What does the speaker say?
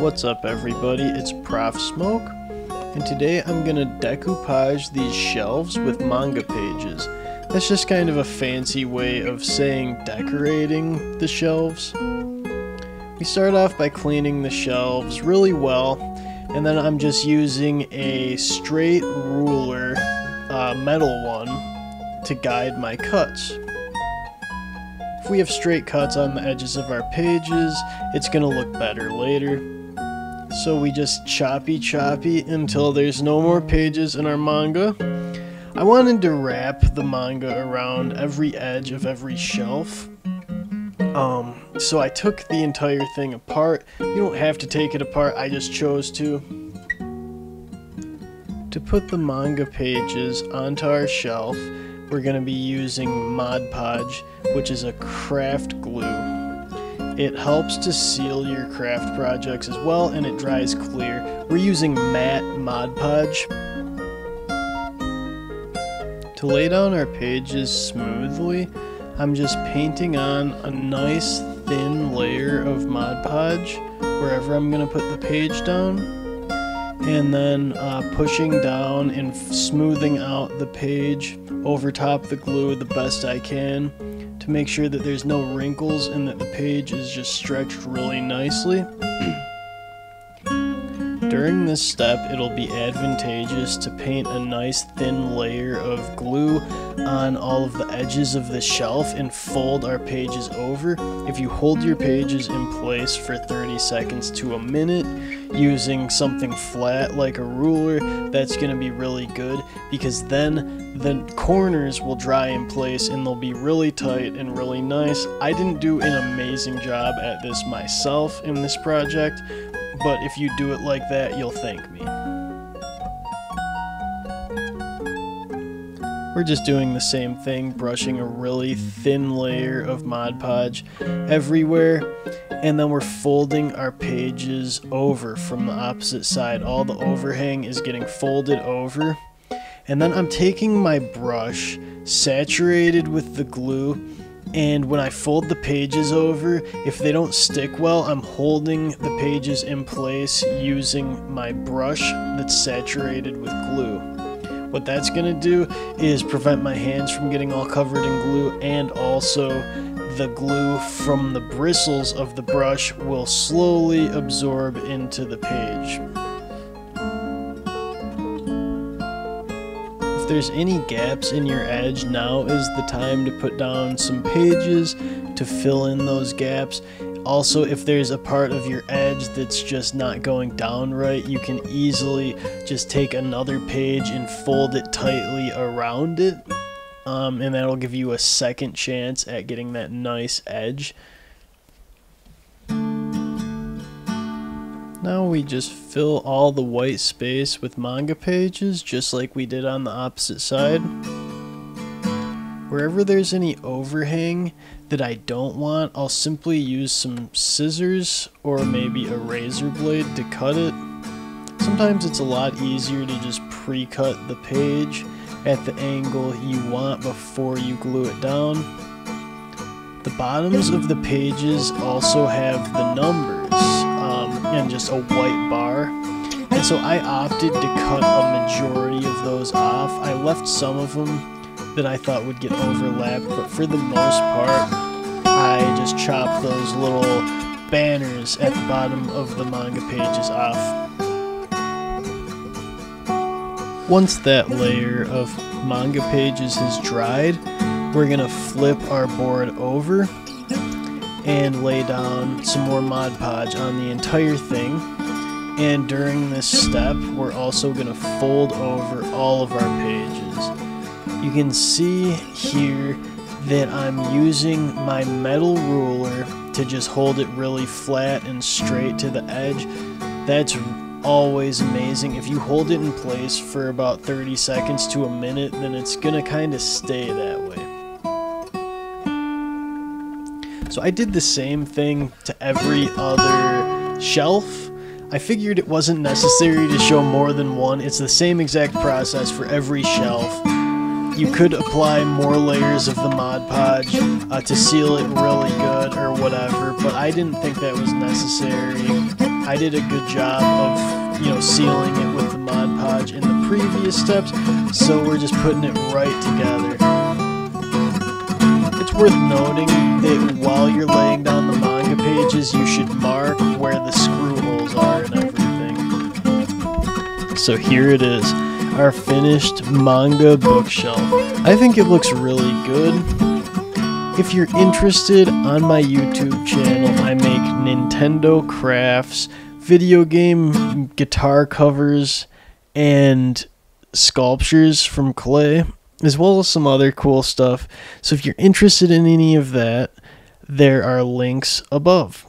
What's up everybody, it's Prof Smoke, and today I'm gonna decoupage these shelves with manga pages. That's just kind of a fancy way of saying decorating the shelves. We start off by cleaning the shelves really well, and then I'm just using a straight ruler, metal one, to guide my cuts. If we have straight cuts on the edges of our pages, it's gonna look better later. So we just choppy until there's no more pages in our manga. I wanted to wrap the manga around every edge of every shelf. So I took the entire thing apart. You don't have to take it apart, I just chose to. To put the manga pages onto our shelf, we're going to be using Mod Podge, which is a craft glue. It helps to seal your craft projects as well, and it dries clear. We're using matte Mod Podge. To lay down our pages smoothly, I'm just painting on a nice thin layer of Mod Podge wherever I'm going to put the page down, and then pushing down and smoothing out the page over top the glue the best I can to make sure that there's no wrinkles and that the page is just stretched really nicely. During this step, it'll be advantageous to paint a nice thin layer of glue on all of the edges of the shelf and fold our pages over. If you hold your pages in place for 30 seconds to a minute using something flat like a ruler, that's going to be really good, because then the corners will dry in place and they'll be really tight and really nice. I didn't do an amazing job at this myself in this project, but if you do it like that, you'll thank me. We're just doing the same thing, brushing a really thin layer of Mod Podge everywhere, and then we're folding our pages over from the opposite side. All the overhang is getting folded over, and then I'm taking my brush, saturated with the glue, and when I fold the pages over, if they don't stick well, I'm holding the pages in place using my brush that's saturated with glue. What that's going to do is prevent my hands from getting all covered in glue, and also the glue from the bristles of the brush will slowly absorb into the page. If there's any gaps in your edge, now is the time to put down some pages to fill in those gaps. Also, if there's a part of your edge that's just not going down right, you can easily just take another page and fold it tightly around it, and that'll give you a second chance at getting that nice edge. Now we just fill all the white space with manga pages, just like we did on the opposite side. Wherever there's any overhang that I don't want, I'll simply use some scissors or maybe a razor blade to cut it. Sometimes it's a lot easier to just pre-cut the page at the angle you want before you glue it down. The bottoms of the pages also have the numbers and just a white bar, and so I opted to cut a majority of those off. I left some of them that I thought would get overlapped, but for the most part I just chopped those little banners at the bottom of the manga pages off. Once that layer of manga pages has dried, we're gonna flip our board over and lay down some more Mod Podge on the entire thing. And during this step, we're also going to fold over all of our pages. You can see here that I'm using my metal ruler to just hold it really flat and straight to the edge. That's always amazing. If you hold it in place for about 30 seconds to a minute, then it's going to kind of stay that way. So I did the same thing to every other shelf. I figured it wasn't necessary to show more than one. It's the same exact process for every shelf. You could apply more layers of the Mod Podge to seal it really good or whatever, but I didn't think that was necessary. I did a good job of, sealing it with the Mod Podge in the previous steps, so we're just putting it right together. It's worth noting that while you're laying down the manga pages, you should mark where the screw holes are and everything. So here it is, our finished manga bookshelf. I think it looks really good. If you're interested, on my YouTube channel, I make Nintendo crafts, video game guitar covers, and sculptures from clay, as well as some other cool stuff. So if you're interested in any of that, there are links above.